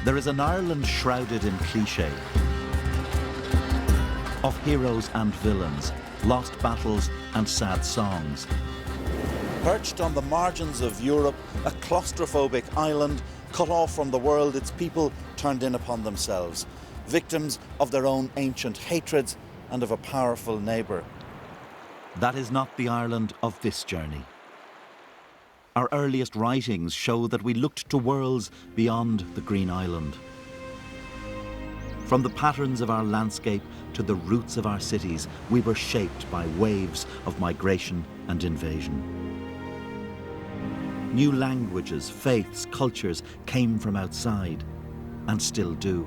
There is an Ireland shrouded in cliché, of heroes and villains, lost battles and sad songs. Perched on the margins of Europe, a claustrophobic island, cut off from the world, its people turned in upon themselves, victims of their own ancient hatreds and of a powerful neighbour. That is not the Ireland of this journey. Our earliest writings show that we looked to worlds beyond the Green Island. From the patterns of our landscape to the roots of our cities, we were shaped by waves of migration and invasion. New languages, faiths, cultures came from outside, and still do.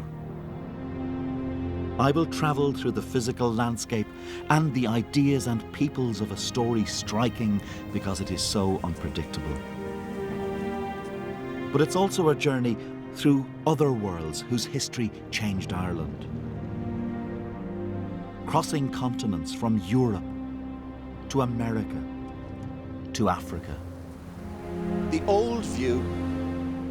I will travel through the physical landscape and the ideas and peoples of a story striking because it is so unpredictable. But it's also a journey through other worlds whose history changed Ireland. Crossing continents from Europe to America to Africa. The old view,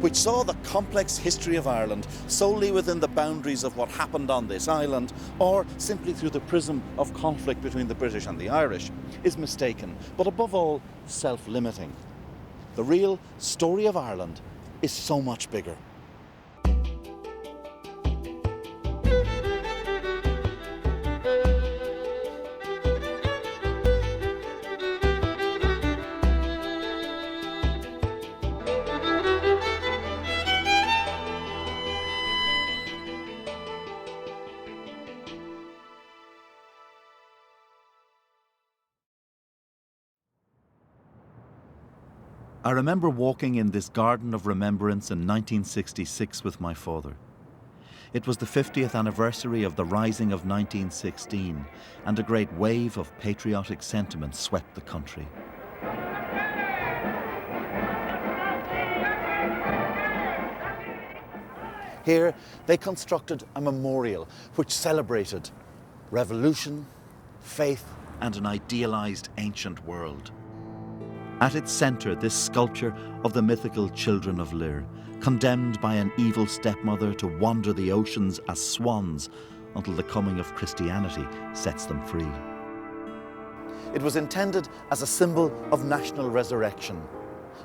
which saw the complex history of Ireland solely within the boundaries of what happened on this island, or simply through the prism of conflict between the British and the Irish, is mistaken, but above all, self-limiting. The real story of Ireland is so much bigger. I remember walking in this garden of remembrance in 1966 with my father. It was the 50th anniversary of the Rising of 1916, and a great wave of patriotic sentiment swept the country. Here, they constructed a memorial which celebrated revolution, faith, and an idealized ancient world. At its centre, this sculpture of the mythical children of Lir, condemned by an evil stepmother to wander the oceans as swans until the coming of Christianity sets them free. It was intended as a symbol of national resurrection,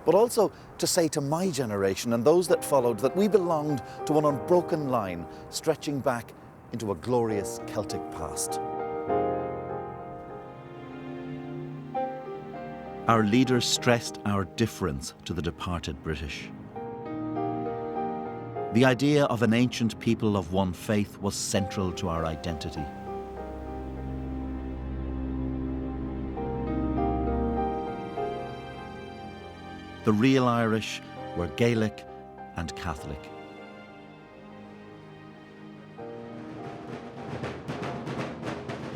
but also to say to my generation and those that followed that we belonged to an unbroken line stretching back into a glorious Celtic past. Our leaders stressed our difference to the departed British. The idea of an ancient people of one faith was central to our identity. The real Irish were Gaelic and Catholic.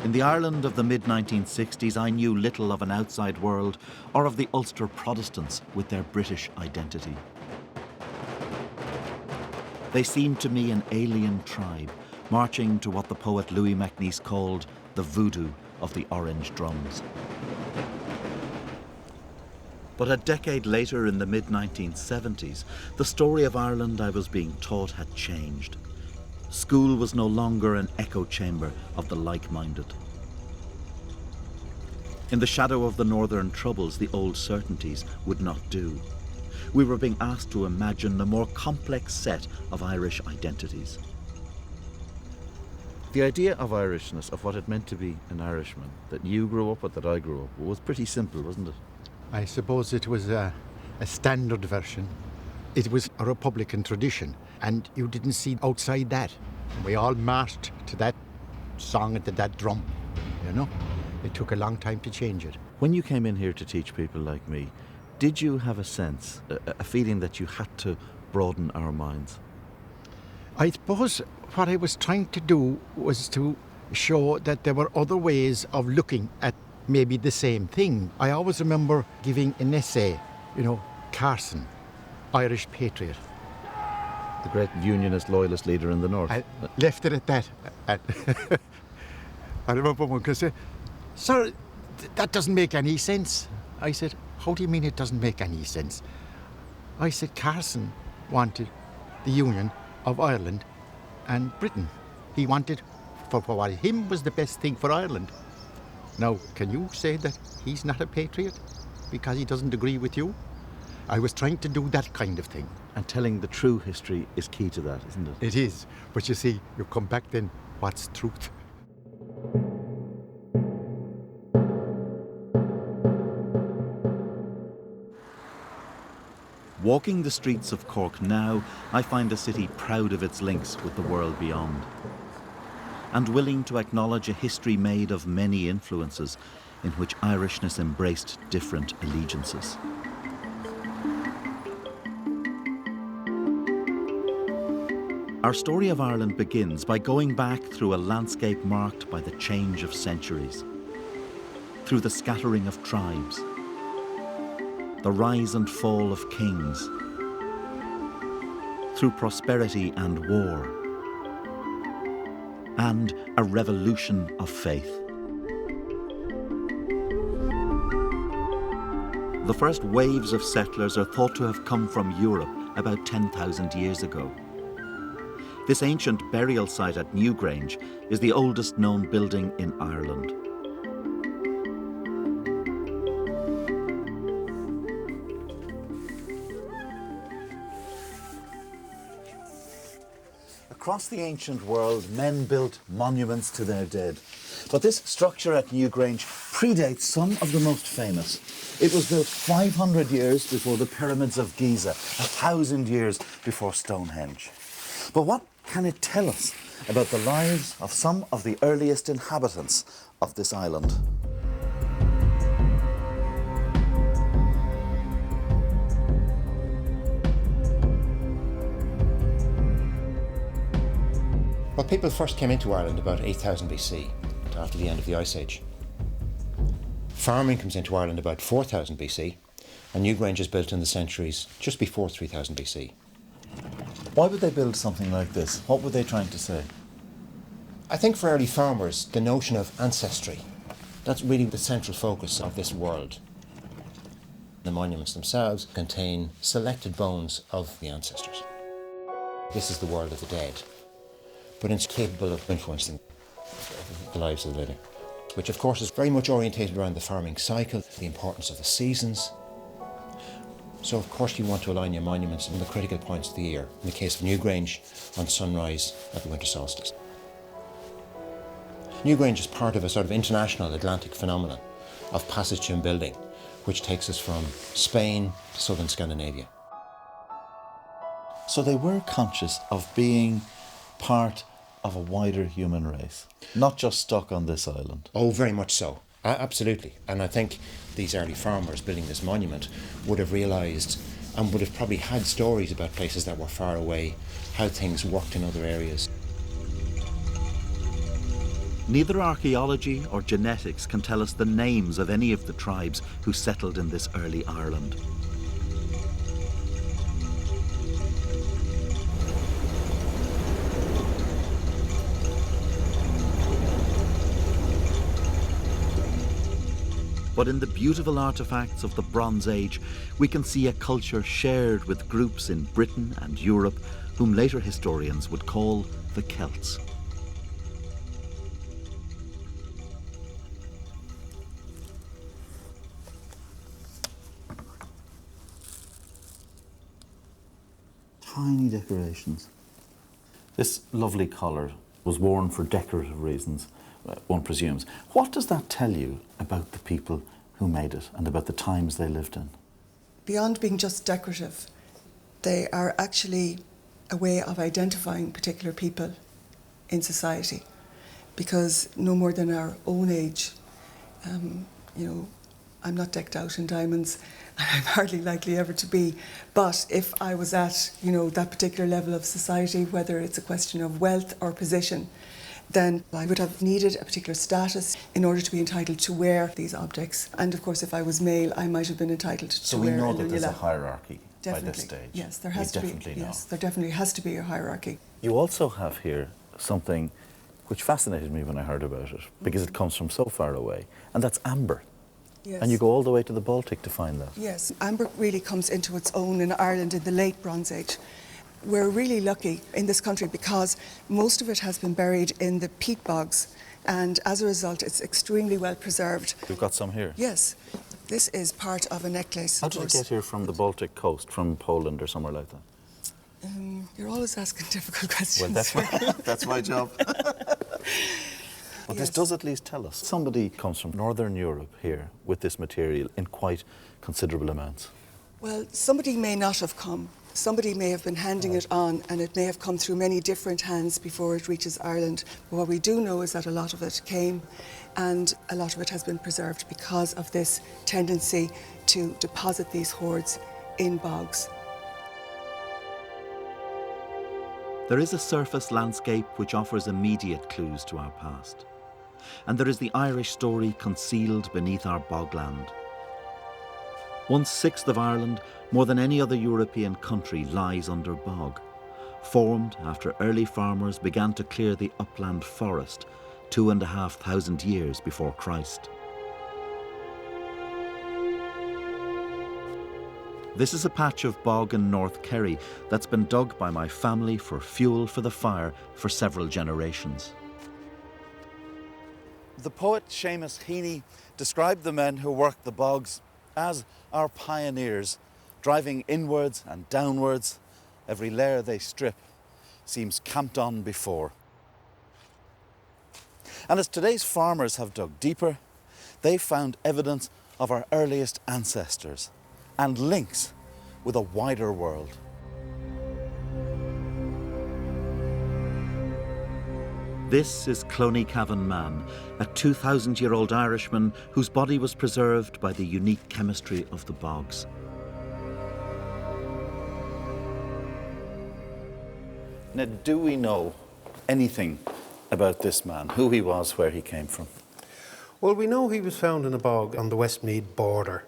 In the Ireland of the mid-1960s, I knew little of an outside world or of the Ulster Protestants with their British identity. They seemed to me an alien tribe, marching to what the poet Louis MacNeice called the voodoo of the orange drums. But a decade later, in the mid-1970s, the story of Ireland I was being taught had changed. School was no longer an echo chamber of the like-minded. In the shadow of the Northern Troubles, the old certainties would not do. We were being asked to imagine a more complex set of Irish identities. The idea of Irishness, of what it meant to be an Irishman, that you grew up with, that I grew up with, was pretty simple, wasn't it? I suppose it was a standard version. It was a Republican tradition, and you didn't see outside that. We all marched to that song and to that drum, you know. It took a long time to change it. When you came in here to teach people like me, did you have a sense, a feeling that you had to broaden our minds? I suppose what I was trying to do was to show that there were other ways of looking at maybe the same thing. I always remember giving an essay, Carson, Irish patriot. The great unionist, loyalist leader in the north. I left it at that. I remember one could say, "Sir, that doesn't make any sense." I said, "How do you mean it doesn't make any sense?" I said, Carson wanted the Union of Ireland and Britain. He wanted for what him was the best thing for Ireland. Now, can you say that he's not a patriot because he doesn't agree with you? I was trying to do that kind of thing. And telling the true history is key to that, isn't it? It is. But you see, you come back then, what's truth? Walking the streets of Cork now, I find a city proud of its links with the world beyond, and willing to acknowledge a history made of many influences in which Irishness embraced different allegiances. Our story of Ireland begins by going back through a landscape marked by the change of centuries, through the scattering of tribes, the rise and fall of kings, through prosperity and war, and a revolution of faith. The first waves of settlers are thought to have come from Europe about 10,000 years ago. This ancient burial site at Newgrange is the oldest known building in Ireland. Across the ancient world, men built monuments to their dead. But this structure at Newgrange predates some of the most famous. It was built 500 years before the pyramids of Giza, 1,000 years before Stonehenge. But what can it tell us about the lives of some of the earliest inhabitants of this island? Well, people first came into Ireland about 8,000 BC, after the end of the Ice Age. Farming comes into Ireland about 4,000 BC, and Newgrange is built in the centuries just before 3,000 BC. Why would they build something like this? What were they trying to say? I think for early farmers, the notion of ancestry, that's really the central focus of this world. The monuments themselves contain selected bones of the ancestors. This is the world of the dead, but it's capable of influencing the lives of the living, which of course is very much orientated around the farming cycle, the importance of the seasons. So of course you want to align your monuments on the critical points of the year, in the case of Newgrange, on sunrise at the winter solstice. Newgrange is part of a sort of international Atlantic phenomenon of passage and building, which takes us from Spain to southern Scandinavia. So they were conscious of being part of a wider human race, not just stuck on this island. Oh, very much so. Absolutely. And I think these early farmers building this monument would have realised and would have probably had stories about places that were far away, how things worked in other areas. Neither archaeology or genetics can tell us the names of any of the tribes who settled in this early Ireland. But in the beautiful artefacts of the Bronze Age, we can see a culture shared with groups in Britain and Europe, whom later historians would call the Celts. Tiny decorations. This lovely collar was worn for decorative reasons, one presumes. What does that tell you about the people who made it and about the times they lived in? Beyond being just decorative, they are actually a way of identifying particular people in society, because no more than our own age, I'm not decked out in diamonds, and I'm hardly likely ever to be. But if I was at, that particular level of society, whether it's a question of wealth or position, then I would have needed a particular status in order to be entitled to wear these objects. And of course, if I was male, I might have been entitled to wear a So we know that there's a hierarchy by this stage. Yes, there has to be. Yes, there definitely has to be a hierarchy. You also have here something which fascinated me when I heard about it, because it comes from so far away, and that's amber. Yes. And you go all the way to the Baltic to find that. Yes, amber really comes into its own in Ireland in the late Bronze Age. We're really lucky in this country because most of it has been buried in the peat bogs, and as a result it's extremely well preserved. We've got some here. Yes, this is part of a necklace. How did it get here from the Baltic coast, from Poland or somewhere like that? You're always asking difficult questions. Well, that's my job. But Yes. this does at least tell us. Somebody comes from Northern Europe here with this material in quite considerable amounts. Well, somebody may not have come. Somebody may have been handing it on, and it may have come through many different hands before it reaches Ireland. But what we do know is that a lot of it came, and a lot of it has been preserved because of this tendency to deposit these hoards in bogs. There is a surface landscape which offers immediate clues to our past. And there is the Irish story concealed beneath our bogland. 1/6 of Ireland, more than any other European country, lies under bog, formed after early farmers began to clear the upland forest 2,500 years before Christ. This is a patch of bog in North Kerry that's been dug by my family for fuel for the fire for several generations. The poet Seamus Heaney described the men who worked the bogs as our pioneers, driving inwards and downwards. Every layer they strip seems camped on before. And as today's farmers have dug deeper, they've found evidence of our earliest ancestors and links with a wider world. This is Cloneycavan Man, a 2,000-year-old Irishman whose body was preserved by the unique chemistry of the bogs. Now, do we know anything about this man, who he was, where he came from? Well, we know he was found in a bog on the Westmeath border.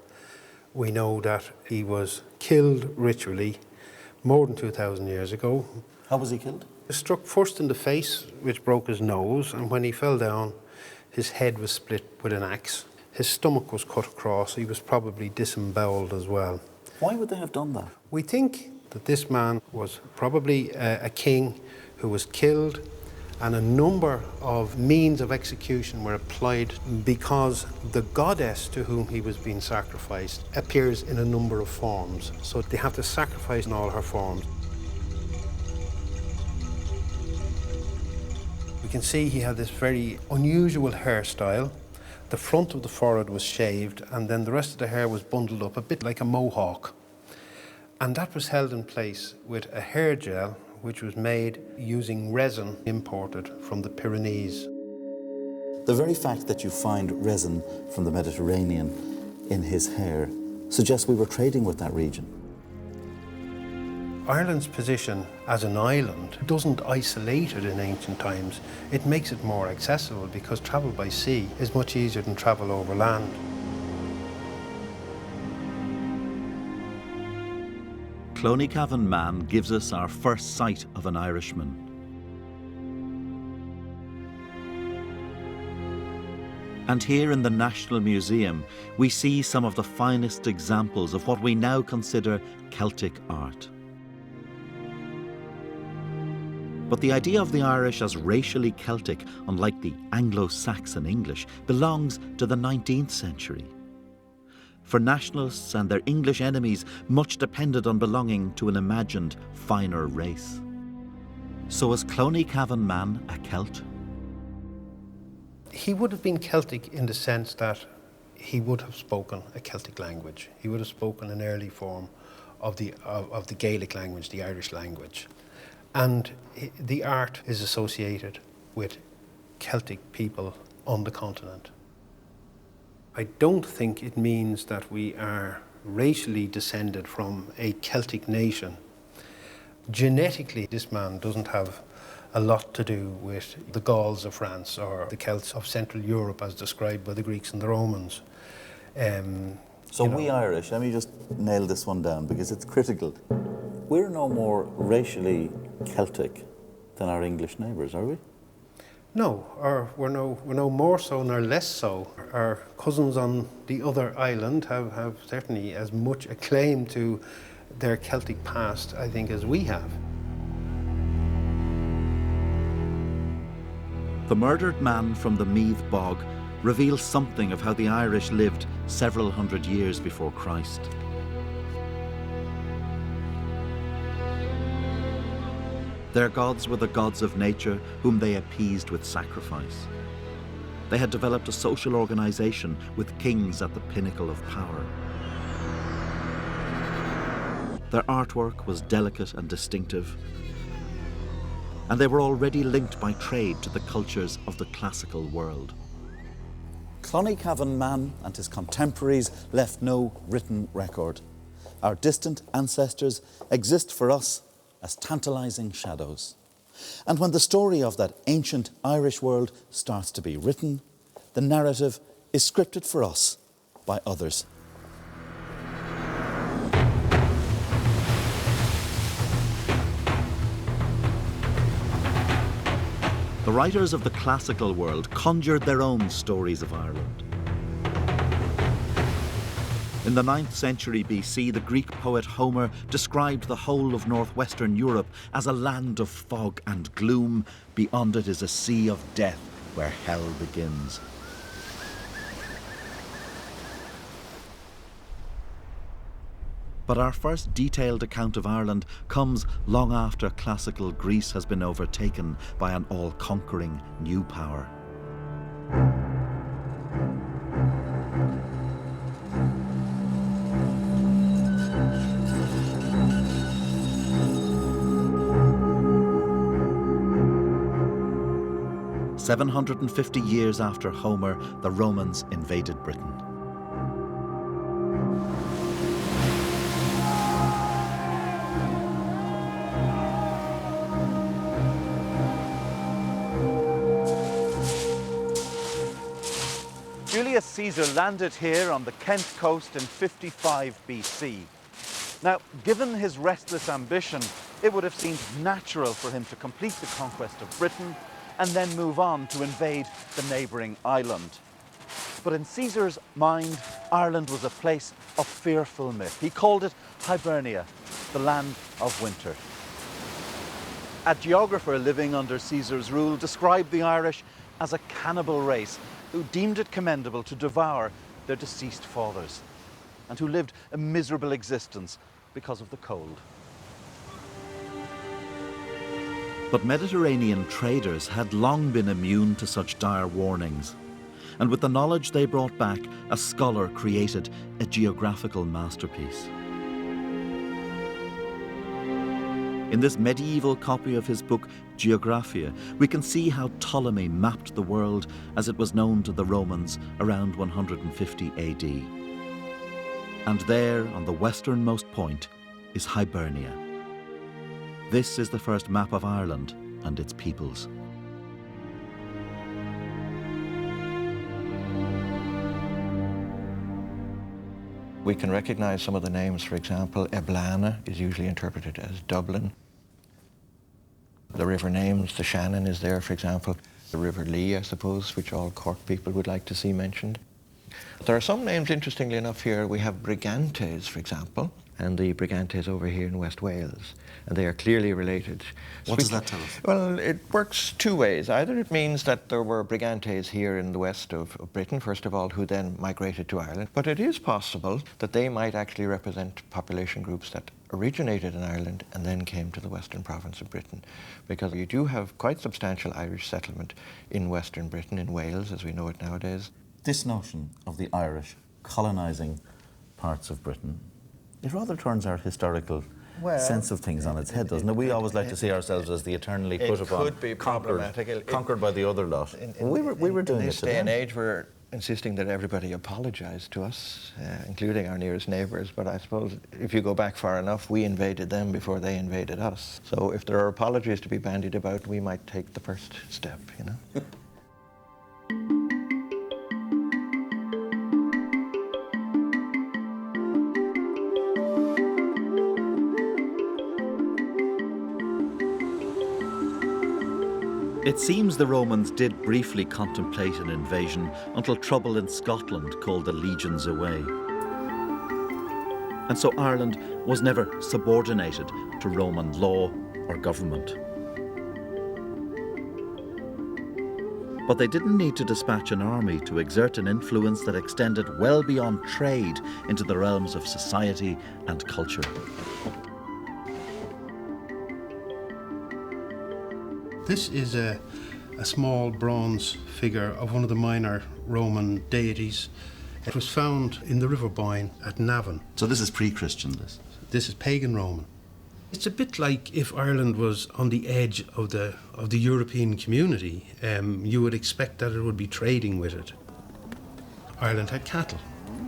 We know that he was killed ritually more than 2,000 years ago. How was he killed? He was struck first in the face, which broke his nose, and when he fell down, his head was split with an axe. His stomach was cut across. He was probably disemboweled as well. Why would they have done that? We think that this man was probably a king who was killed, and a number of means of execution were applied because the goddess to whom he was being sacrificed appears in a number of forms. So they have to sacrifice in all her forms. We can see he had this very unusual hairstyle. The front of the forehead was shaved, and then the rest of the hair was bundled up, a bit like a mohawk. And that was held in place with a hair gel, which was made using resin imported from the Pyrenees. The very fact that you find resin from the Mediterranean in his hair suggests we were trading with that region. Ireland's position as an island doesn't isolate it in ancient times. It makes it more accessible because travel by sea is much easier than travel over land. Cloneycavan Man gives us our first sight of an Irishman. And here in the National Museum, we see some of the finest examples of what we now consider Celtic art. But the idea of the Irish as racially Celtic, unlike the Anglo-Saxon English, belongs to the 19th century. For nationalists and their English enemies, much depended on belonging to an imagined finer race. So is Cloneycavan Man a Celt? He would have been Celtic in the sense that he would have spoken a Celtic language. He would have spoken an early form of the Gaelic language, the Irish language. And the art is associated with Celtic people on the continent. I don't think it means that we are racially descended from a Celtic nation. Genetically, this man doesn't have a lot to do with the Gauls of France or the Celts of Central Europe as described by the Greeks and the Romans. We Irish, let me just nail this one down because it's critical. We're no more racially Celtic than our English neighbours, are we? No, or we're no more so nor less so. Our cousins on the other island have certainly as much a claim to their Celtic past, I think, as we have. The murdered man from the Meath bog reveals something of how the Irish lived several hundred years before Christ. Their gods were the gods of nature, whom they appeased with sacrifice. They had developed a social organization with kings at the pinnacle of power. Their artwork was delicate and distinctive, and they were already linked by trade to the cultures of the classical world. Cloneycavan man and his contemporaries left no written record. Our distant ancestors exist for us as tantalizing shadows. And when the story of that ancient Irish world starts to be written, the narrative is scripted for us by others. The writers of the classical world conjured their own stories of Ireland. In the 9th century BC, the Greek poet Homer described the whole of northwestern Europe as a land of fog and gloom. Beyond it is a sea of death where hell begins. But our first detailed account of Ireland comes long after classical Greece has been overtaken by an all-conquering new power. "750 years after Homer, the Romans invaded Britain. Julius Caesar landed here on the Kent coast in 55 BC. Now, given his restless ambition, it would have seemed natural for him to complete the conquest of Britain and then move on to invade the neighbouring island. But in Caesar's mind, Ireland was a place of fearful myth. He called it Hibernia, the land of winter. A geographer living under Caesar's rule described the Irish as a cannibal race who deemed it commendable to devour their deceased fathers and who lived a miserable existence because of the cold. But Mediterranean traders had long been immune to such dire warnings, and with the knowledge they brought back, a scholar created a geographical masterpiece. In this medieval copy of his book Geographia, we can see how Ptolemy mapped the world as it was known to the Romans around 150 AD. And there, on the westernmost point, is Hibernia. This is the first map of Ireland and its peoples. We can recognise some of the names. For example, Eblana is usually interpreted as Dublin. The river names, the Shannon is there, for example. The River Lee, I suppose, which all Cork people would like to see mentioned. There are some names, interestingly enough, here. We have Brigantes, for example, and the Brigantes over here in West Wales, and they are clearly related. What does that tell us? Well, it works two ways. Either it means that there were Brigantes here in the west of Britain, first of all, who then migrated to Ireland, but it is possible that they might actually represent population groups that originated in Ireland and then came to the western province of Britain, because you do have quite substantial Irish settlement in western Britain, in Wales, as we know it nowadays. This notion of the Irish colonising parts of Britain, it rather turns our historical sense of things on its head, doesn't it? We always like to see ourselves as the eternally put upon, could be problematic. conquered by the other lot. We were doing in it this to day and them. age, we're insisting that everybody apologise to us, including our nearest neighbours. But I suppose if you go back far enough, we invaded them before they invaded us. So if there are apologies to be bandied about, we might take the first step, you know. It seems the Romans did briefly contemplate an invasion until trouble in Scotland called the legions away. And so Ireland was never subordinated to Roman law or government. But they didn't need to dispatch an army to exert an influence that extended well beyond trade into the realms of society and culture. This is a small bronze figure of one of the minor Roman deities. It was found in the River Boyne at Navan. So this is pre-Christian, this? This is pagan Roman. It's a bit like if Ireland was on the edge of the European community. You would expect that it would be trading with it. Ireland had cattle.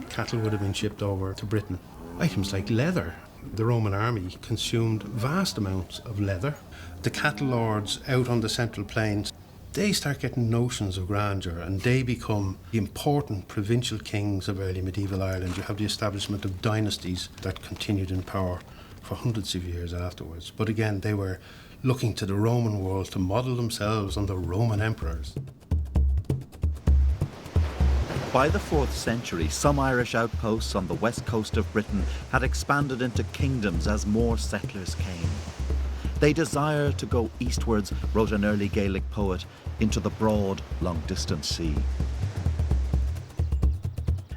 Cattle would have been shipped over to Britain. Items like leather. The Roman army consumed vast amounts of leather. The cattle lords out on the Central Plains, they start getting notions of grandeur, and they become the important provincial kings of early medieval Ireland. You have the establishment of dynasties that continued in power for hundreds of years afterwards. But again, they were looking to the Roman world to model themselves on the Roman emperors. By the 4th century, some Irish outposts on the west coast of Britain had expanded into kingdoms as more settlers came. They desire to go eastwards, wrote an early Gaelic poet, into the broad, long-distance sea.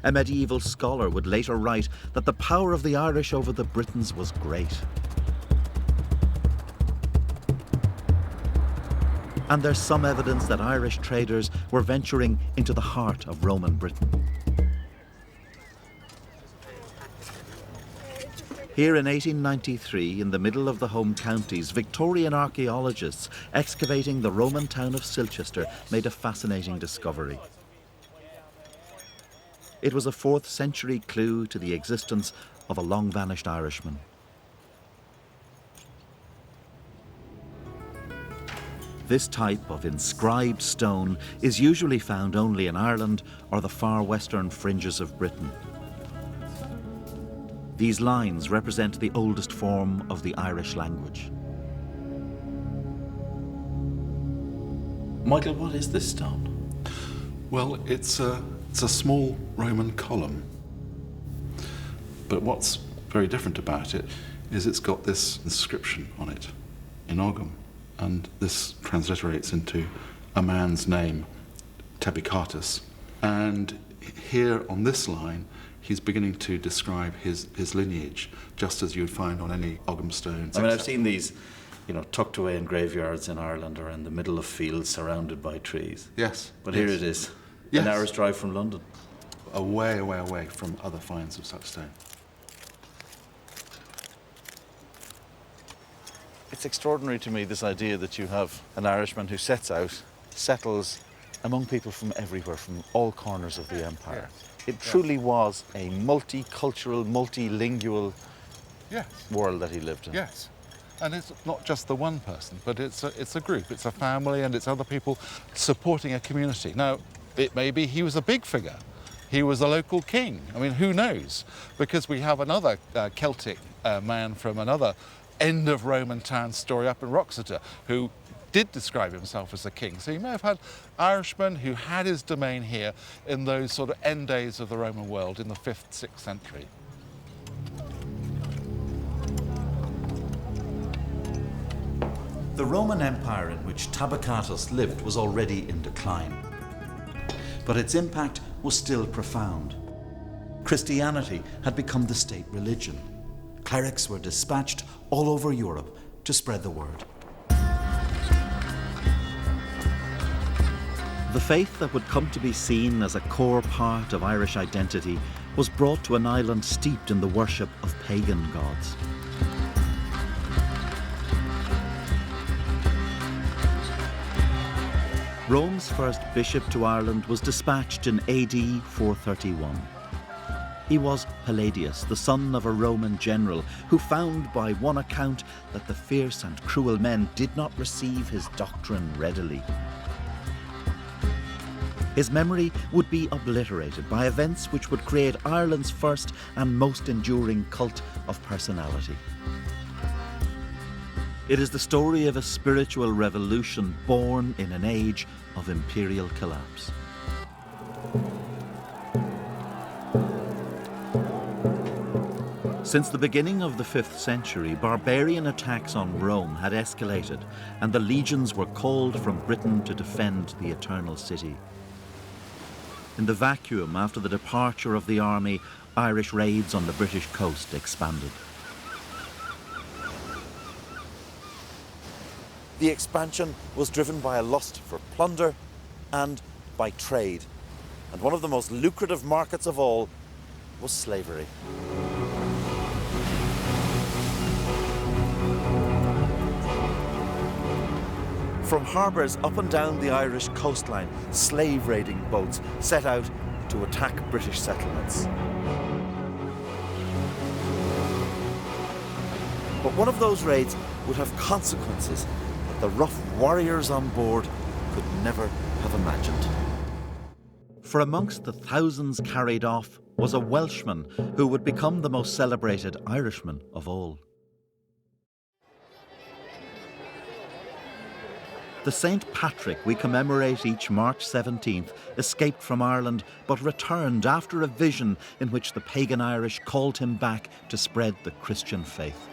A medieval scholar would later write that the power of the Irish over the Britons was great. And there's some evidence that Irish traders were venturing into the heart of Roman Britain. Here in 1893, in the middle of the home counties, Victorian archaeologists excavating the Roman town of Silchester made a fascinating discovery. It was a 4th century clue to the existence of a long-vanished Irishman. This type of inscribed stone is usually found only in Ireland or the far western fringes of Britain. These lines represent the oldest form of the Irish language. Michael, what is this stone? Well, it's a small Roman column. But what's very different about it is it's got this inscription on it in Ogham. And this transliterates into a man's name, Tebicatus. And here on this line, he's beginning to describe his lineage, just as you would find on any Ogham stones. I mean, I've seen these, tucked away in graveyards in Ireland or in the middle of fields surrounded by trees. Yes. But yes. Here it is, yes. An hour's drive from London. Away, away, away from other finds of such stone. It's extraordinary to me, this idea that you have an Irishman who sets out, settles among people from everywhere, from all corners of the empire. Yes. It truly was a multicultural, multilingual world that he lived in. Yes. And it's not just the one person, but it's a group, it's a family, and it's other people supporting a community. Now, it may be he was a big figure. He was a local king. I mean, who knows? Because we have another Celtic man from another end of Roman town story up in Roxeter who did describe himself as a king. So you may have had Irishmen who had his domain here in those sort of end days of the Roman world in the 5th, 6th century. The Roman Empire in which Tabacatus lived was already in decline, but its impact was still profound. Christianity had become the state religion. Clerics were dispatched all over Europe to spread the word. The faith that would come to be seen as a core part of Irish identity was brought to an island steeped in the worship of pagan gods. Rome's first bishop to Ireland was dispatched in AD 431. He was Palladius, the son of a Roman general, who found by one account that the fierce and cruel men did not receive his doctrine readily. His memory would be obliterated by events which would create Ireland's first and most enduring cult of personality. It is the story of a spiritual revolution born in an age of imperial collapse. Since the beginning of the 5th century, barbarian attacks on Rome had escalated, and the legions were called from Britain to defend the Eternal City. In the vacuum after the departure of the army, Irish raids on the British coast expanded. The expansion was driven by a lust for plunder and by trade. And one of the most lucrative markets of all was slavery. From harbours up and down the Irish coastline, slave raiding boats set out to attack British settlements. But one of those raids would have consequences that the rough warriors on board could never have imagined. For amongst the thousands carried off was a Welshman who would become the most celebrated Irishman of all. The St. Patrick we commemorate each March 17th escaped from Ireland but returned after a vision in which the pagan Irish called him back to spread the Christian faith.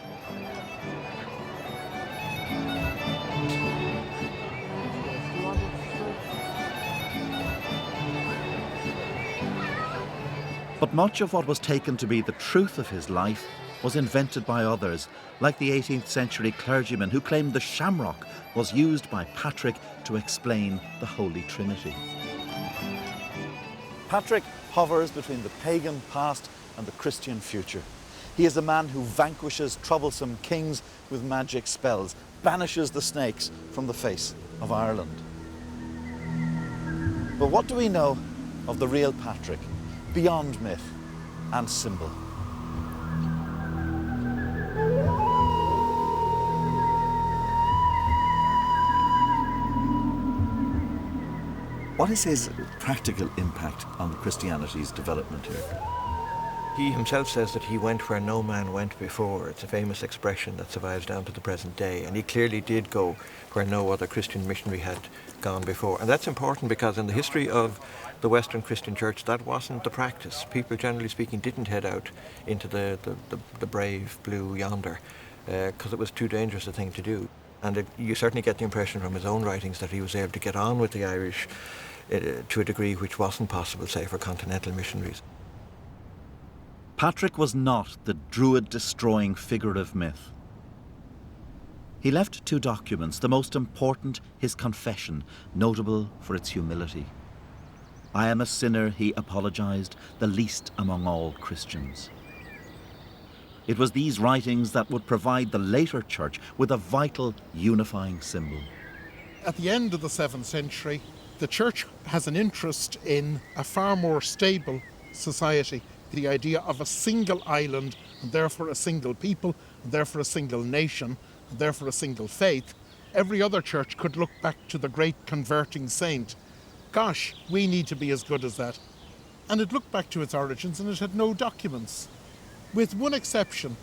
But much of what was taken to be the truth of his life was invented by others, like the 18th century clergyman who claimed the shamrock was used by Patrick to explain the Holy Trinity. Patrick hovers between the pagan past and the Christian future. He is a man who vanquishes troublesome kings with magic spells, banishes the snakes from the face of Ireland. But what do we know of the real Patrick, beyond myth and symbol? What is his practical impact on Christianity's development here? He himself says that he went where no man went before. It's a famous expression that survives down to the present day, and he clearly did go where no other Christian missionary had gone before. And that's important because in the history of the Western Christian Church, that wasn't the practice. People, generally speaking, didn't head out into the brave blue yonder because it was too dangerous a thing to do. And you certainly get the impression from his own writings that he was able to get on with the Irish to a degree which wasn't possible, say, for continental missionaries. Patrick was not the Druid-destroying figure of myth. He left two documents, the most important, his confession, notable for its humility. I am a sinner, he apologized, the least among all Christians. It was these writings that would provide the later church with a vital unifying symbol. At the end of the 7th century, the church has an interest in a far more stable society. The idea of a single island, and therefore a single people, and therefore a single nation, and therefore a single faith. Every other church could look back to the great converting saint. Gosh, we need to be as good as that. And it looked back to its origins and it had no documents, with one exception,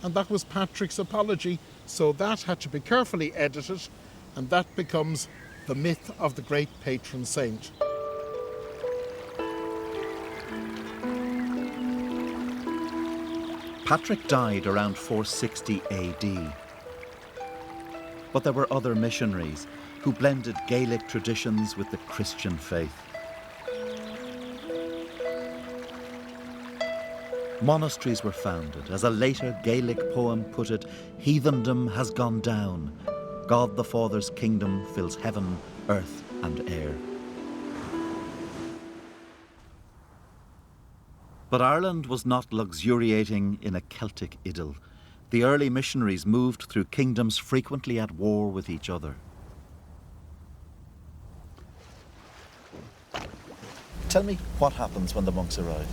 and that was Patrick's apology. So that had to be carefully edited, and that becomes the myth of the great patron saint. Patrick died around 460 AD. But there were other missionaries who blended Gaelic traditions with the Christian faith. Monasteries were founded. As a later Gaelic poem put it, heathendom has gone down. God the Father's kingdom fills heaven, earth and air. But Ireland was not luxuriating in a Celtic idyll. The early missionaries moved through kingdoms frequently at war with each other. Tell me what happens when the monks arrive.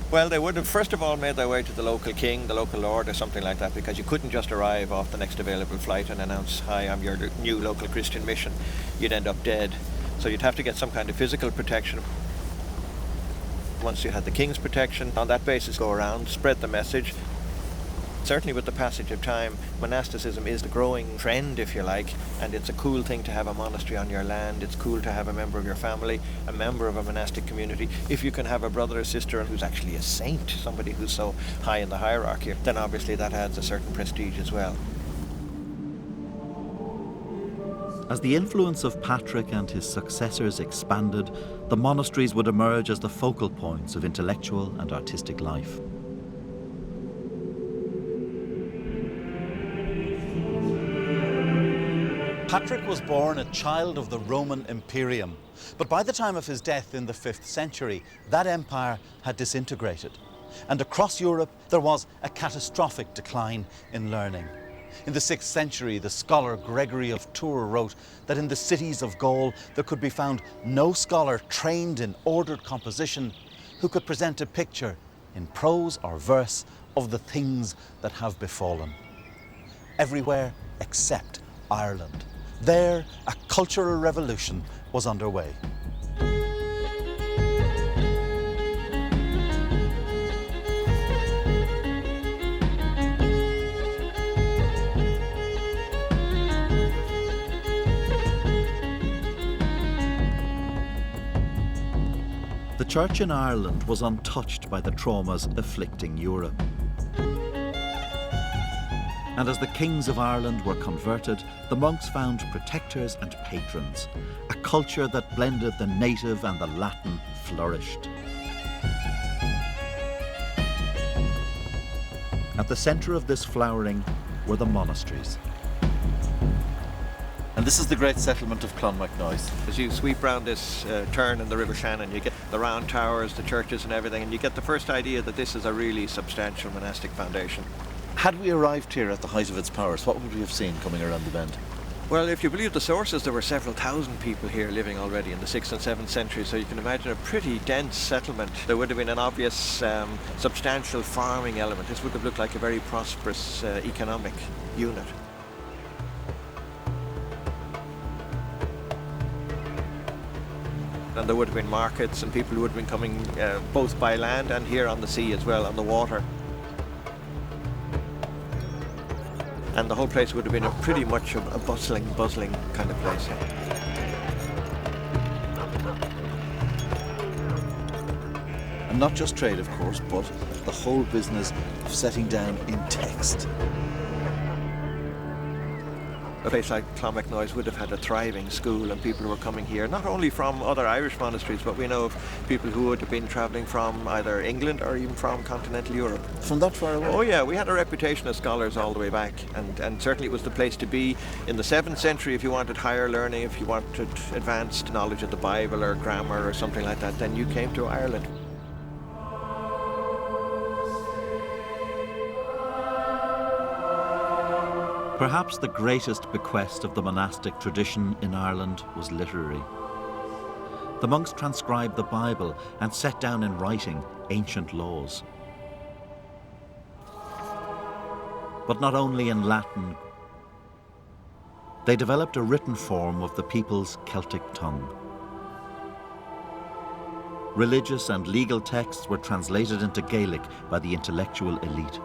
Well, they would have first of all made their way to the local king, the local lord or something like that, because you couldn't just arrive off the next available flight and announce, "Hi, I'm your new local Christian mission." You'd end up dead. So you'd have to get some kind of physical protection. Once you had the king's protection, on that basis go around, spread the message. Certainly with the passage of time, monasticism is the growing trend, if you like, and it's a cool thing to have a monastery on your land. It's cool to have a member of your family, a member of a monastic community. If you can have a brother or sister who's actually a saint, somebody who's so high in the hierarchy, then obviously that adds a certain prestige as well. As the influence of Patrick and his successors expanded, the monasteries would emerge as the focal points of intellectual and artistic life. Patrick was born a child of the Roman Imperium, but by the time of his death in the 5th century, that empire had disintegrated. And across Europe, there was a catastrophic decline in learning. In the 6th century, the scholar Gregory of Tours wrote that in the cities of Gaul, there could be found no scholar trained in ordered composition who could present a picture in prose or verse of the things that have befallen. Everywhere except Ireland. There, a cultural revolution was underway. The Church in Ireland was untouched by the traumas afflicting Europe. And as the kings of Ireland were converted, the monks found protectors and patrons. A culture that blended the native and the Latin flourished. At the centre of this flowering were the monasteries. And this is the great settlement of Clonmacnoise. As you sweep round this turn in the River Shannon, you get the round towers, the churches and everything, and you get the first idea that this is a really substantial monastic foundation. Had we arrived here at the height of its powers, what would we have seen coming around the bend? Well, if you believe the sources, there were several thousand people here living already in the 6th and 7th century, so you can imagine a pretty dense settlement. There would have been an obvious substantial farming element. This would have looked like a very prosperous economic unit. And there would have been markets and people who would have been coming both by land and here on the sea as well, on the water. And the whole place would have been pretty much a bustling kind of place. And not just trade, of course, but the whole business of setting down in text. A place like Clonmacnoise would have had a thriving school, and people were coming here, not only from other Irish monasteries, but we know of people who would have been travelling from either England or even from continental Europe. From that far away? Oh yeah, we had a reputation as scholars all the way back, and certainly it was the place to be in the 7th century if you wanted higher learning, if you wanted advanced knowledge of the Bible or grammar or something like that, then you came to Ireland. Perhaps the greatest bequest of the monastic tradition in Ireland was literary. The monks transcribed the Bible and set down in writing ancient laws. But not only in Latin, they developed a written form of the people's Celtic tongue. Religious and legal texts were translated into Gaelic by the intellectual elite.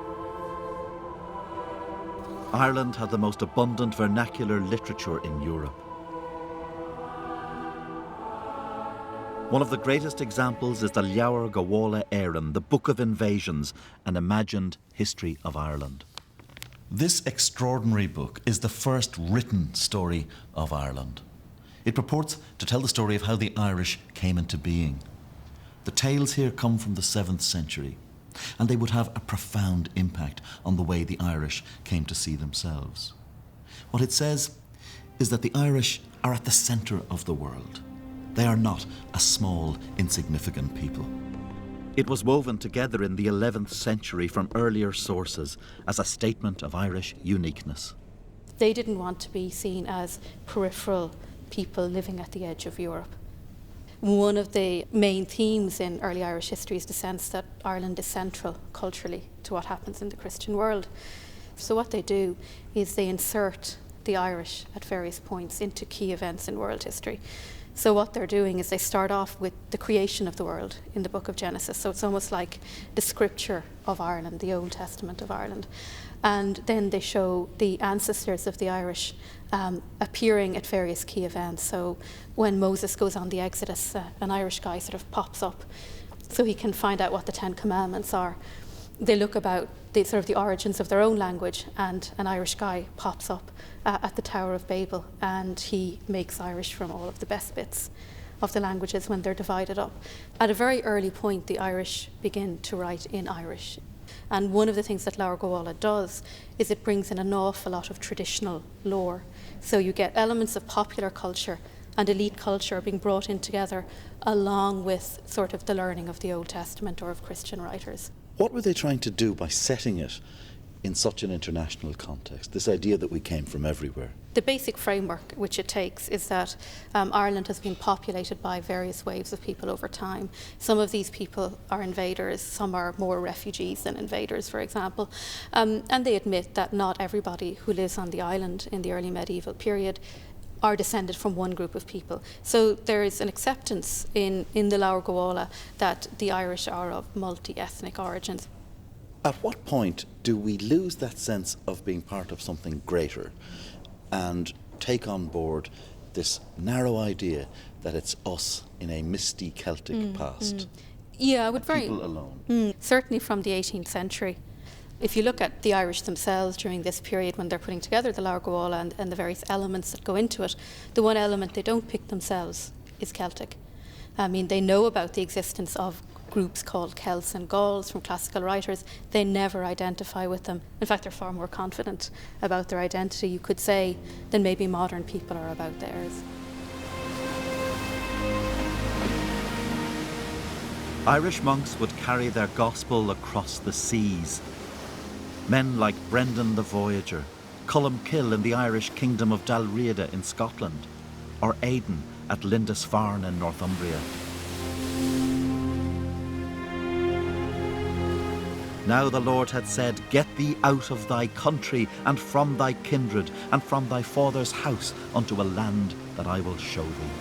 Ireland had the most abundant vernacular literature in Europe. One of the greatest examples is the Leabhar Gabhála Éireann, the Book of Invasions, an imagined history of Ireland. This extraordinary book is the first written story of Ireland. It purports to tell the story of how the Irish came into being. The tales here come from the 7th century, and they would have a profound impact on the way the Irish came to see themselves. What it says is that the Irish are at the centre of the world. They are not a small, insignificant people. It was woven together in the 11th century from earlier sources as a statement of Irish uniqueness. They didn't want to be seen as peripheral people living at the edge of Europe. One of the main themes in early Irish history is the sense that Ireland is central culturally to what happens in the Christian world. So what they do is they insert the Irish at various points into key events in world history. So what they're doing is they start off with the creation of the world in the book of Genesis. So it's almost like the scripture of Ireland, the Old Testament of Ireland. And then they show the ancestors of the Irish appearing at various key events. So when Moses goes on the Exodus, an Irish guy sort of pops up so he can find out what the 10 Commandments are. They look about the origins of their own language, and an Irish guy pops up at the Tower of Babel, and he makes Irish from all of the best bits of the languages when they're divided up. At a very early point, the Irish begin to write in Irish. And one of the things that Leabhar Gabhála does is it brings in an awful lot of traditional lore. So you get elements of popular culture and elite culture being brought in together, along with sort of the learning of the Old Testament or of Christian writers. What were they trying to do by setting it in such an international context, this idea that we came from everywhere? The basic framework which it takes is that Ireland has been populated by various waves of people over time. Some of these people are invaders, some are more refugees than invaders, for example. And they admit that not everybody who lives on the island in the early medieval period are descended from one group of people. So there is an acceptance in the Leabhar Gabhála that the Irish are of multi-ethnic origins. At what point do we lose that sense of being part of something greater and take on board this narrow idea that it's us in a misty Celtic past? Yeah, I would People alone. Certainly from the 18th century. If you look at the Irish themselves during this period when they're putting together the Leabhar Gabhála and the various elements that go into it, the one element they don't pick themselves is Celtic. I mean, they know about the existence of groups called Celts and Gauls from classical writers. They never identify with them. In fact, they're far more confident about their identity, you could say, than maybe modern people are about theirs. Irish monks would carry their gospel across the seas. Men like Brendan the Voyager, Columkill in the Irish kingdom of Dalriada in Scotland, or Aidan at Lindisfarne in Northumbria. Now the Lord had said, "Get thee out of thy country, and from thy kindred, and from thy father's house, unto a land that I will show thee."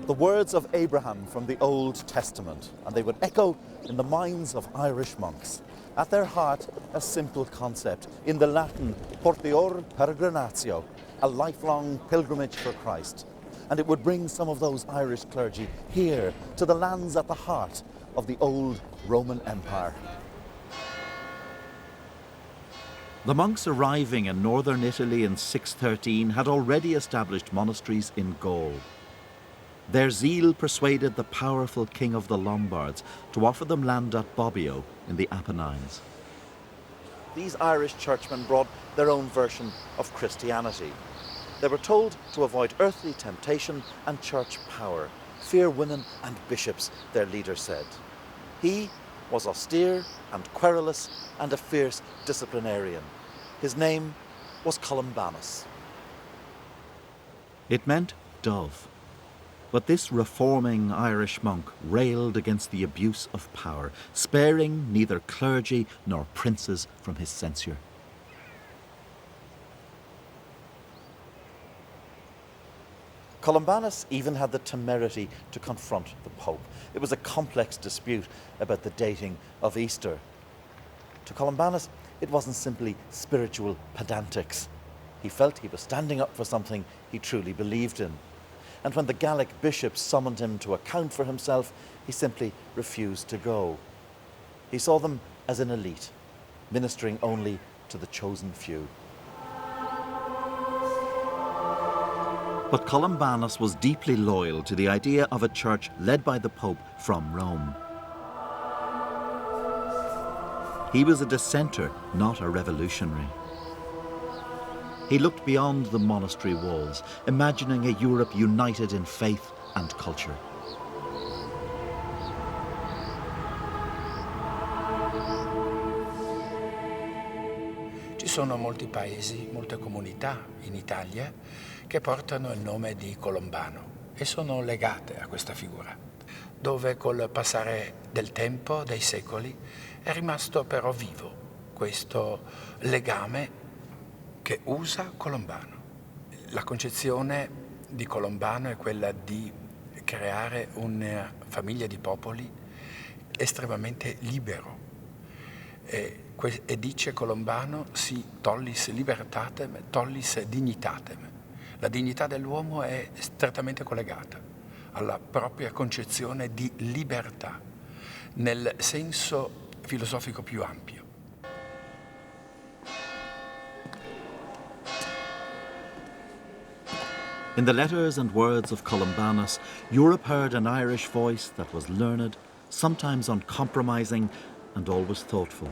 The words of Abraham from the Old Testament, and they would echo in the minds of Irish monks. At their heart, a simple concept. In the Latin, portior peregrinatio, a lifelong pilgrimage for Christ. And it would bring some of those Irish clergy here to the lands at the heart of the old Roman Empire. The monks arriving in northern Italy in 613 had already established monasteries in Gaul. Their zeal persuaded the powerful king of the Lombards to offer them land at Bobbio in the Apennines. These Irish churchmen brought their own version of Christianity. They were told to avoid earthly temptation and church power, fear women and bishops, their leader said. He was austere and querulous and a fierce disciplinarian. His name was Columbanus. It meant dove. But this reforming Irish monk railed against the abuse of power, sparing neither clergy nor princes from his censure. Columbanus even had the temerity to confront the Pope. It was a complex dispute about the dating of Easter. To Columbanus, it wasn't simply spiritual pedantics. He felt he was standing up for something he truly believed in. And when the Gallic bishops summoned him to account for himself, he simply refused to go. He saw them as an elite, ministering only to the chosen few. But Columbanus was deeply loyal to the idea of a church led by the Pope from Rome. He was a dissenter, not a revolutionary. He looked beyond the monastery walls, imagining a Europe united in faith and culture. Ci sono molti paesi, molte comunità in Italia che portano il nome di Colombano e sono legate a questa figura. dove col passare del tempo, dei secoli, è rimasto però vivo questo legame che usa Colombano. La concezione di Colombano è quella di creare una famiglia di popoli estremamente libero. E dice Colombano, si tollis libertatem, tollis dignitatem. La dignità dell'uomo è strettamente collegata alla propria concezione di libertà, nel senso filosofico più ampio. In the letters and words of Columbanus, Europe heard an Irish voice that was learned, sometimes uncompromising, and always thoughtful.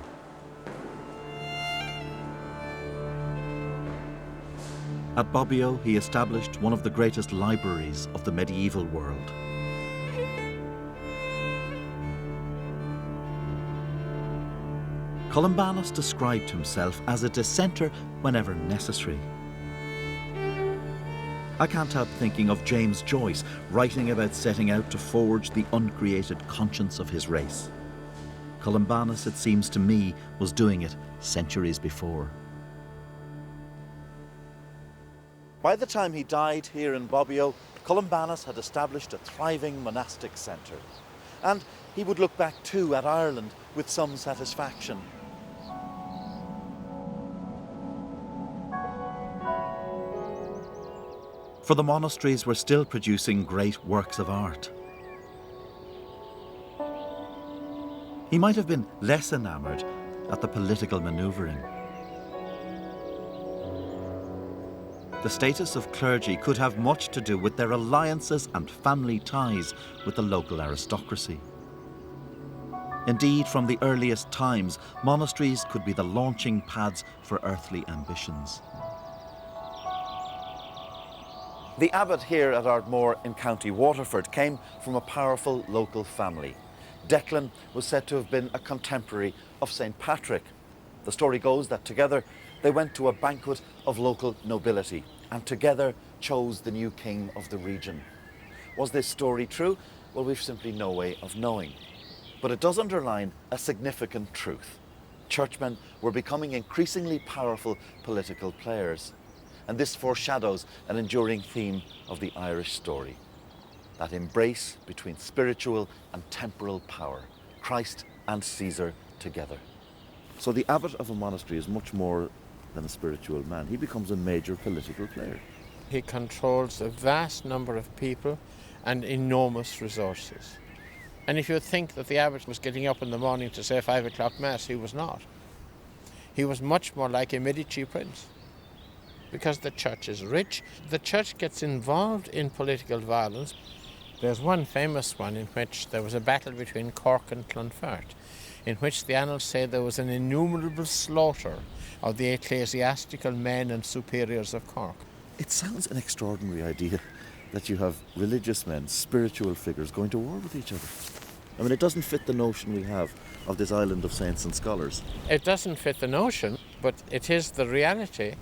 At Bobbio, he established one of the greatest libraries of the medieval world. Columbanus described himself as a dissenter whenever necessary. I can't help thinking of James Joyce writing about setting out to forge the uncreated conscience of his race. Columbanus, it seems to me, was doing it centuries before. By the time he died here in Bobbio, Columbanus had established a thriving monastic centre. And he would look back too at Ireland with some satisfaction. For the monasteries were still producing great works of art. He might have been less enamoured at the political manoeuvring. The status of clergy could have much to do with their alliances and family ties with the local aristocracy. Indeed, from the earliest times, monasteries could be the launching pads for earthly ambitions. The abbot here at Ardmore in County Waterford came from a powerful local family. Declan was said to have been a contemporary of St. Patrick. The story goes that together they went to a banquet of local nobility and together chose the new king of the region. Was this story true? Well, we've simply no way of knowing. But it does underline a significant truth. Churchmen were becoming increasingly powerful political players. And this foreshadows an enduring theme of the Irish story. That embrace between spiritual and temporal power, Christ and Caesar together. So the abbot of a monastery is much more than a spiritual man. He becomes a major political player. He controls a vast number of people and enormous resources. And if you think that the abbot was getting up in the morning to say 5 o'clock Mass, he was not. He was much more like a Medici prince. Because the church is rich, the church gets involved in political violence. There's one famous one in which there was a battle between Cork and Clonfert, in which the annals say there was an innumerable slaughter of the ecclesiastical men and superiors of Cork. It sounds an extraordinary idea that you have religious men, spiritual figures, going to war with each other. I mean, it doesn't fit the notion we have of this island of saints and scholars. It doesn't fit the notion, but it is the reality.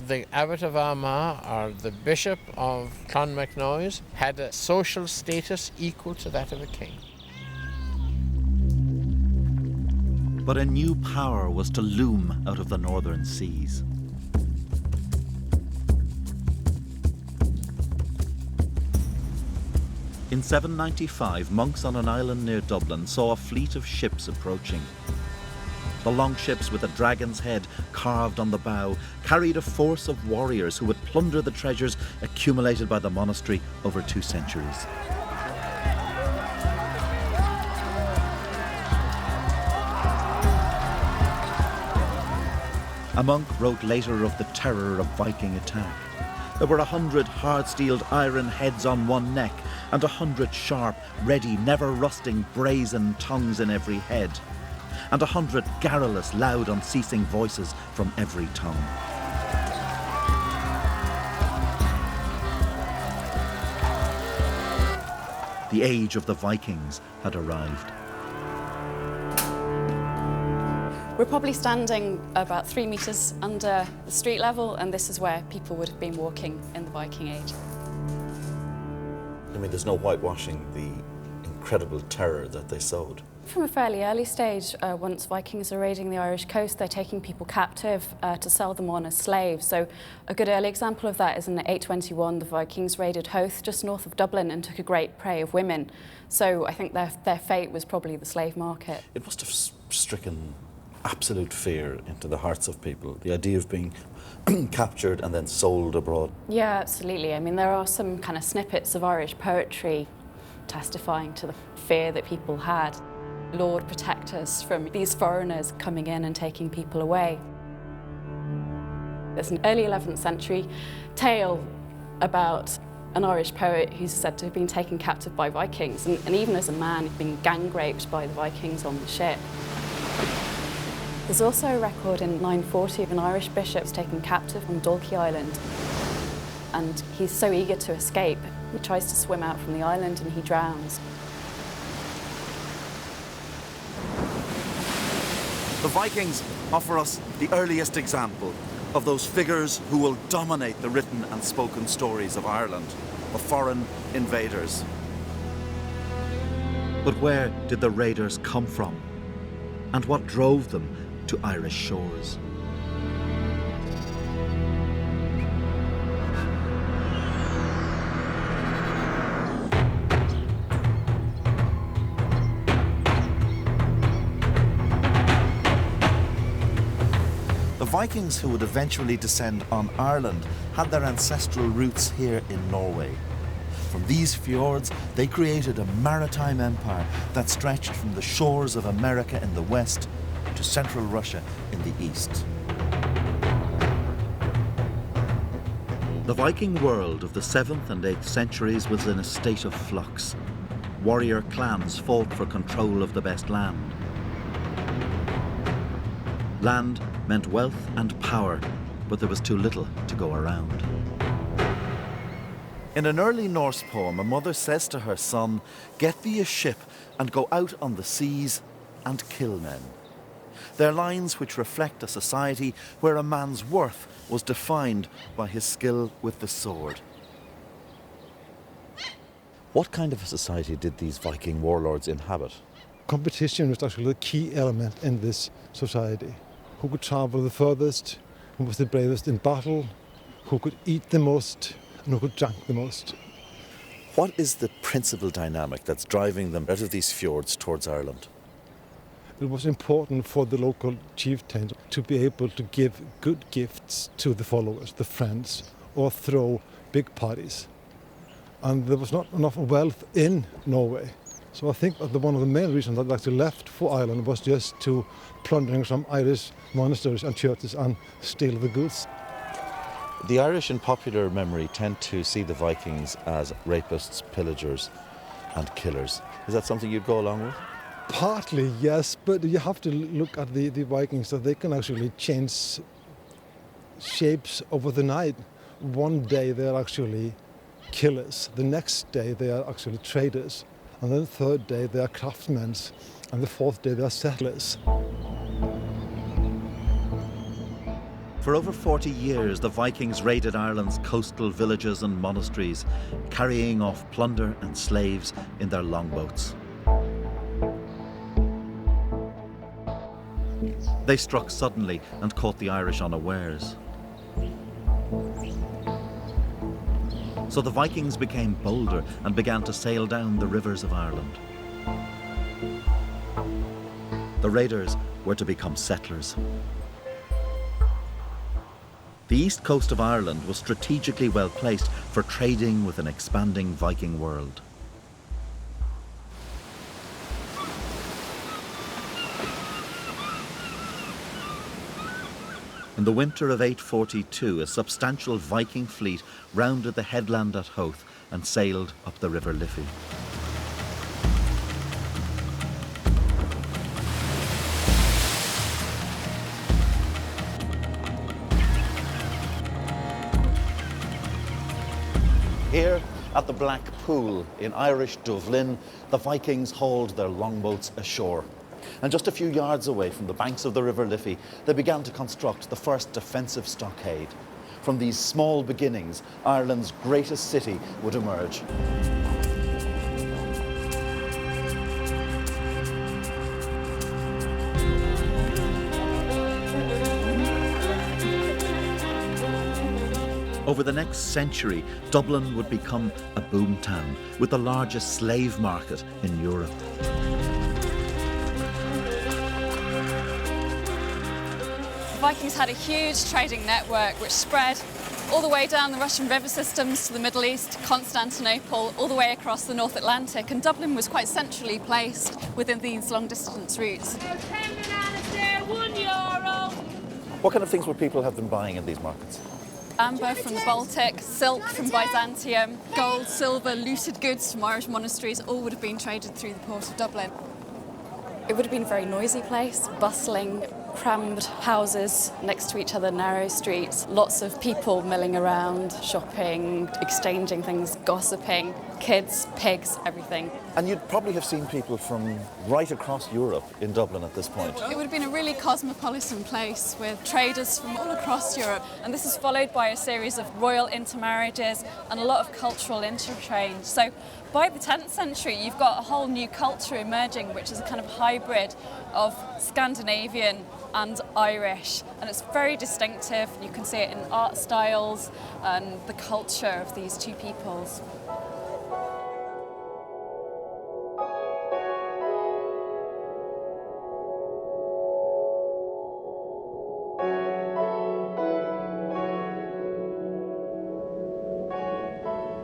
The abbot of Armagh, or the bishop of Clonmacnoise, had a social status equal to that of a king. But a new power was to loom out of the northern seas. In 795, monks on an island near Dublin saw a fleet of ships approaching. The longships with a dragon's head carved on the bow carried a force of warriors who would plunder the treasures accumulated by the monastery over 2 centuries. A monk wrote later of the terror of Viking attack. There were 100 hard-steeled iron heads on one neck and 100 sharp, ready, never-rusting brazen tongues in every head, and 100 garrulous, loud, unceasing voices from every tongue. The age of the Vikings had arrived. We're probably standing about 3 meters under the street level, and this is where people would have been walking in the Viking Age. I mean, there's no whitewashing the incredible terror that they sowed. From a fairly early stage, once Vikings are raiding the Irish coast, they're taking people captive to sell them on as slaves. So a good early example of that is in 821, the Vikings raided Howth, just north of Dublin, and took a great prey of women. So I think their fate was probably the slave market. It must have stricken absolute fear into the hearts of people, the idea of being captured and then sold abroad. Yeah, absolutely. I mean, there are some kind of snippets of Irish poetry testifying to the fear that people had. Lord, protect us from these foreigners coming in and taking people away. There's an early 11th century tale about an Irish poet who's said to have been taken captive by Vikings, and even as a man, he'd been gang raped by the Vikings on the ship. There's also a record in 940 of an Irish bishop taken captive on Dalkey Island, and he's so eager to escape, he tries to swim out from the island and he drowns. The Vikings offer us the earliest example of those figures who will dominate the written and spoken stories of Ireland, of foreign invaders. But where did the raiders come from? And what drove them to Irish shores? The Vikings who would eventually descend on Ireland had their ancestral roots here in Norway. From these fjords, they created a maritime empire that stretched from the shores of America in the west to central Russia in the east. The Viking world of the 7th and 8th centuries was in a state of flux. Warrior clans fought for control of the best land. Land meant wealth and power, but there was too little to go around. In an early Norse poem, a mother says to her son, "Get thee a ship and go out on the seas and kill men." They're lines which reflect a society where a man's worth was defined by his skill with the sword. What kind of a society did these Viking warlords inhabit? Competition was actually the key element in this society. Who could travel the furthest, who was the bravest in battle, who could eat the most, and who could drink the most. What is the principal dynamic that's driving them out of these fjords towards Ireland? It was important for the local chieftains to be able to give good gifts to the followers, the friends, or throw big parties. And there was not enough wealth in Norway. So I think that one of the main reasons that they actually left for Ireland was just to plundering some Irish monasteries and churches and steal the goods. The Irish in popular memory tend to see the Vikings as rapists, pillagers and killers. Is that something you'd go along with? Partly, yes, but you have to look at the Vikings, that they can actually change shapes over the night. One day they're actually killers, the next day they are actually traders, and then the third day they are craftsmen, and the fourth day they are settlers. For over 40 years, the Vikings raided Ireland's coastal villages and monasteries, carrying off plunder and slaves in their longboats. They struck suddenly and caught the Irish unawares. So the Vikings became bolder and began to sail down the rivers of Ireland. The raiders were to become settlers. The east coast of Ireland was strategically well placed for trading with an expanding Viking world. In the winter of 842, a substantial Viking fleet rounded the headland at Howth and sailed up the River Liffey. Here at the Black Pool in Irish Dublin, the Vikings hauled their longboats ashore. And just a few yards away from the banks of the River Liffey, they began to construct the first defensive stockade. From these small beginnings, Ireland's greatest city would emerge. Over the next century, Dublin would become a boomtown with the largest slave market in Europe. The Vikings had a huge trading network which spread all the way down the Russian river systems to the Middle East, Constantinople, all the way across the North Atlantic, and Dublin was quite centrally placed within these long-distance routes. What kind of things would people have been buying in these markets? Amber from the Baltic, silk from Byzantium, gold, silver, looted goods from Irish monasteries, all would have been traded through the port of Dublin. It would have been a very noisy place, bustling, crammed houses next to each other, narrow streets, lots of people milling around, shopping, exchanging things, gossiping, kids, pigs, everything. And you'd probably have seen people from right across Europe in Dublin at this point. It would have been a really cosmopolitan place with traders from all across Europe, and this is followed by a series of royal intermarriages and a lot of cultural interchange. So by the 10th century, you've got a whole new culture emerging, which is a kind of hybrid of Scandinavian and Irish, and it's very distinctive. You can see it in art styles and the culture of these two peoples.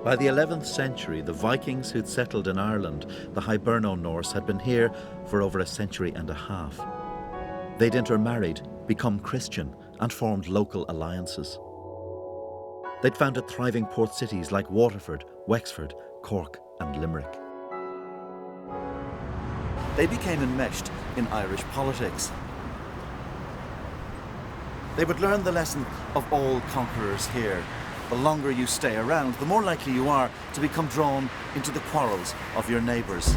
By the 11th century, the Vikings who'd settled in Ireland, the Hiberno-Norse, had been here for over a century and a half. They'd intermarried, become Christian, and formed local alliances. They'd founded thriving port cities like Waterford, Wexford, Cork, and Limerick. They became enmeshed in Irish politics. They would learn the lesson of all conquerors here. The longer you stay around, the more likely you are to become drawn into the quarrels of your neighbours.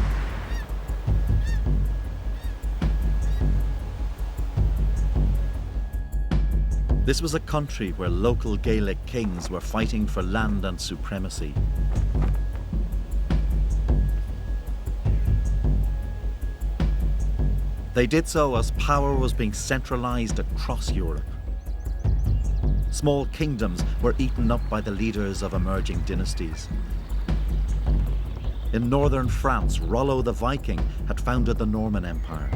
This was a country where local Gaelic kings were fighting for land and supremacy. They did so as power was being centralised across Europe. Small kingdoms were eaten up by the leaders of emerging dynasties. In northern France, Rollo the Viking had founded the Norman Empire.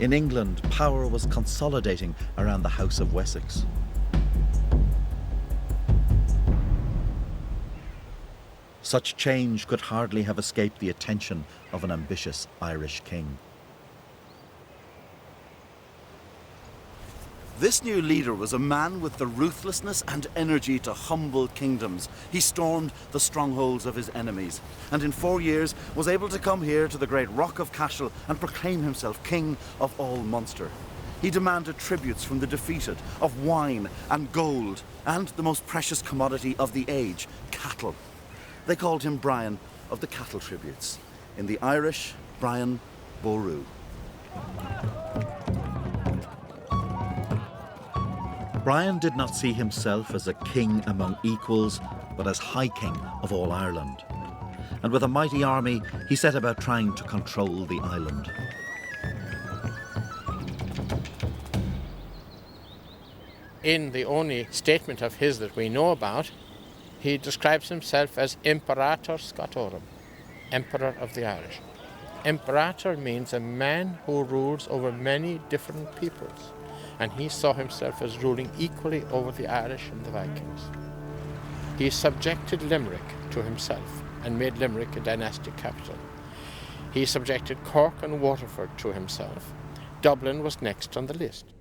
In England, power was consolidating around the House of Wessex. Such change could hardly have escaped the attention of an ambitious Irish king. This new leader was a man with the ruthlessness and energy to humble kingdoms. He stormed the strongholds of his enemies, and in 4 years was able to come here to the great rock of Cashel and proclaim himself king of all Munster. He demanded tributes from the defeated of wine and gold, and the most precious commodity of the age, cattle. They called him Brian of the Cattle Tributes. In the Irish, Brian Boru. Brian did not see himself as a king among equals, but as High King of all Ireland. And with a mighty army, he set about trying to control the island. In the only statement of his that we know about, he describes himself as Imperator Scotorum, Emperor of the Irish. Imperator means a man who rules over many different peoples, and he saw himself as ruling equally over the Irish and the Vikings. He subjected Limerick to himself and made Limerick a dynastic capital. He subjected Cork and Waterford to himself. Dublin was next on the list.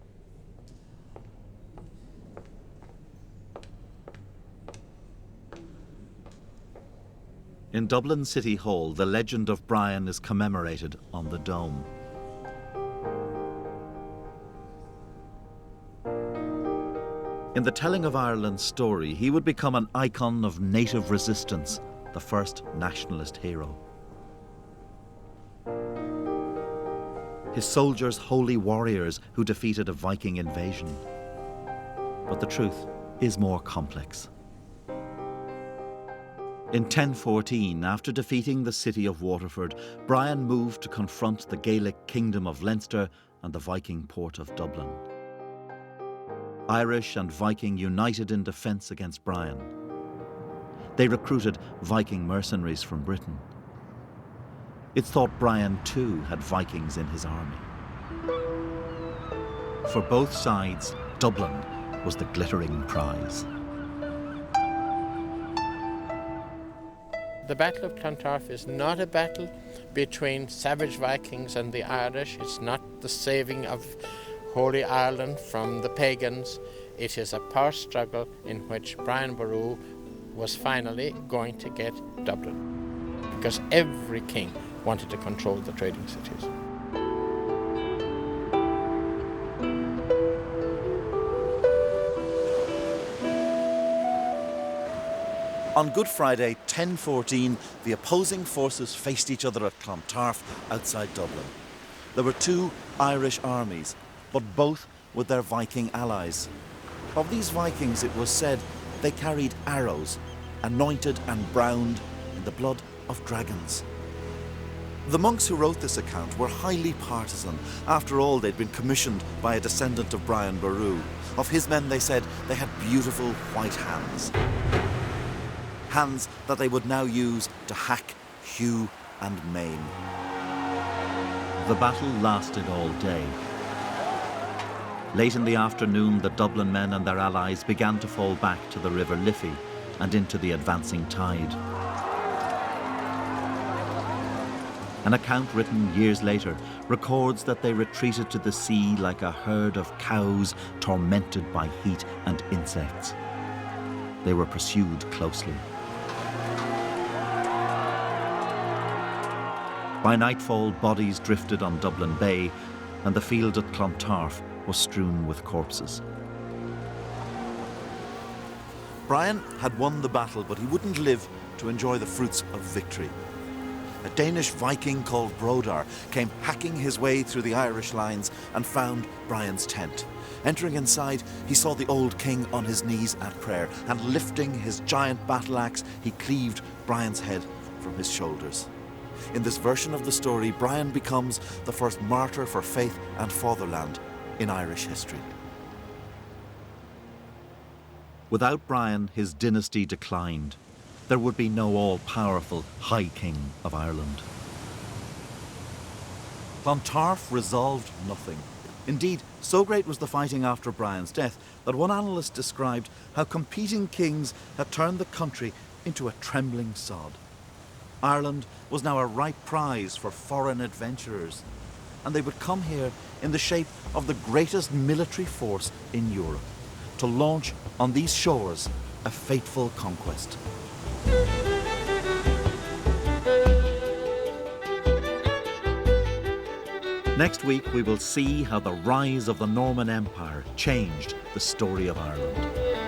In Dublin City Hall, the legend of Brian is commemorated on the dome. In the telling of Ireland's story, he would become an icon of native resistance, the first nationalist hero. His soldiers, holy warriors who defeated a Viking invasion. But the truth is more complex. In 1014, after defeating the city of Waterford, Brian moved to confront the Gaelic kingdom of Leinster and the Viking port of Dublin. Irish and Viking united in defence against Brian. They recruited Viking mercenaries from Britain. It's thought Brian too had Vikings in his army. For both sides, Dublin was the glittering prize. The Battle of Clontarf is not a battle between savage Vikings and the Irish. It's not the saving of Holy Ireland from the pagans. It is a power struggle in which Brian Boru was finally going to get Dublin, because every king wanted to control the trading cities. On Good Friday, 1014, the opposing forces faced each other at Clontarf outside Dublin. There were two Irish armies, but both with their Viking allies. Of these Vikings, it was said they carried arrows, anointed and browned in the blood of dragons. The monks who wrote this account were highly partisan. After all, they'd been commissioned by a descendant of Brian Boru. Of his men, they said they had beautiful white hands. Hands that they would now use to hack, hew and maim. The battle lasted all day. Late in the afternoon, the Dublin men and their allies began to fall back to the River Liffey and into the advancing tide. An account written years later records that they retreated to the sea like a herd of cows tormented by heat and insects. They were pursued closely. By nightfall, bodies drifted on Dublin Bay, and the field at Clontarf was strewn with corpses. Brian had won the battle, but he wouldn't live to enjoy the fruits of victory. A Danish Viking called Brodar came hacking his way through the Irish lines and found Brian's tent. Entering inside, he saw the old king on his knees at prayer, and lifting his giant battle axe, he cleaved Brian's head from his shoulders. In this version of the story, Brian becomes the first martyr for faith and fatherland in Irish history. Without Brian, his dynasty declined. There would be no all-powerful High King of Ireland. Clontarf resolved nothing. Indeed, so great was the fighting after Brian's death that one analyst described how competing kings had turned the country into a trembling sod. Ireland was now a ripe prize for foreign adventurers, and they would come here in the shape of the greatest military force in Europe to launch on these shores a fateful conquest. Next week, we will see how the rise of the Norman Empire changed the story of Ireland.